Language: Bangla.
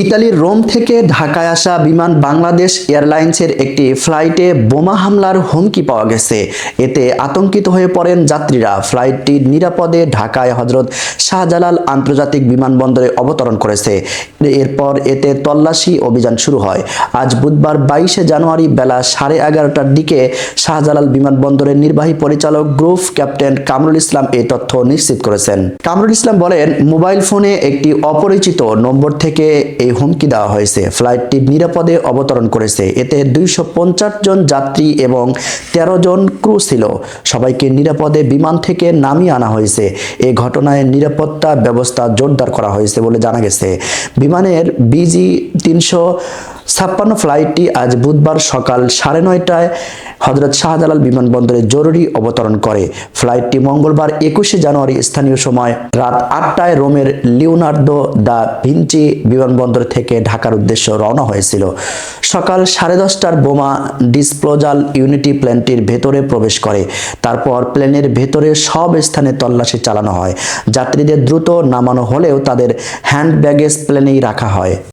ইতালির রোম থেকে ঢাকায় আসা বিমান বাংলাদেশ এয়ারলাইন্সের একটি ফ্লাইটে বোমা হামলার হুমকি পাওয়া গেছে। এতে আতঙ্কিত হয়ে পড়েন যাত্রীরা। ফ্লাইটটি নিরাপদে ঢাকায় হযরত শাহজালাল আন্তর্জাতিক বিমানবন্দরে অবতরণ করেছে। এরপর এতে তল্লাশি অভিযান শুরু হয়। আজ বুধবার 22শে জানুয়ারি বেলা 11:30টার দিকে শাহজালাল বিমানবন্দরের নির্বাহী পরিচালক গ্রুপ ক্যাপ্টেন কামরুল ইসলাম এই তথ্য নিশ্চিত করেছেন। কামরুল ইসলাম বলেন, মোবাইল ফোনে একটি অপরিচিত নম্বর থেকে এই হুমকি দেওয়া হয়েছে। ফ্লাইটটি নিরাপদে অবতরণ করেছে। এতে 250 জন যাত্রী এবং 13 জন ক্রু ছিল। সবাইকে নিরাপদে বিমান থেকে নামিয়ে আনা হয়েছে। এই ঘটনায় নিরাপত্তা ব্যবস্থা জোরদার করা হয়েছে বলে জানা গেছে। বিমানের BG-356 ফ্লাইটটি আজ বুধবার সকাল 9:30টায় হযরত শাহজালাল বিমানবন্দরে জরুরি অবতরণ করে। ফ্লাইটটি মঙ্গলবার 21শে জানুয়ারি স্থানীয় সময় রাত 8টায় রোমের লিওনার্দো দা ভিঞ্চি বিমানবন্দর থেকে ঢাকার উদ্দেশ্যে রওনা হয়েছিল। সকাল 10:30টার বোমা ডিসপোজাল ইউনিটি প্লেনটির ভেতরে প্রবেশ করে। তারপর প্লেনের ভেতরে সব স্থানে তল্লাশি চালানো হয়। যাত্রীদের দ্রুত নামানো হলেও তাদের হ্যান্ড ব্যাগেজ প্লেনেই রাখা হয়।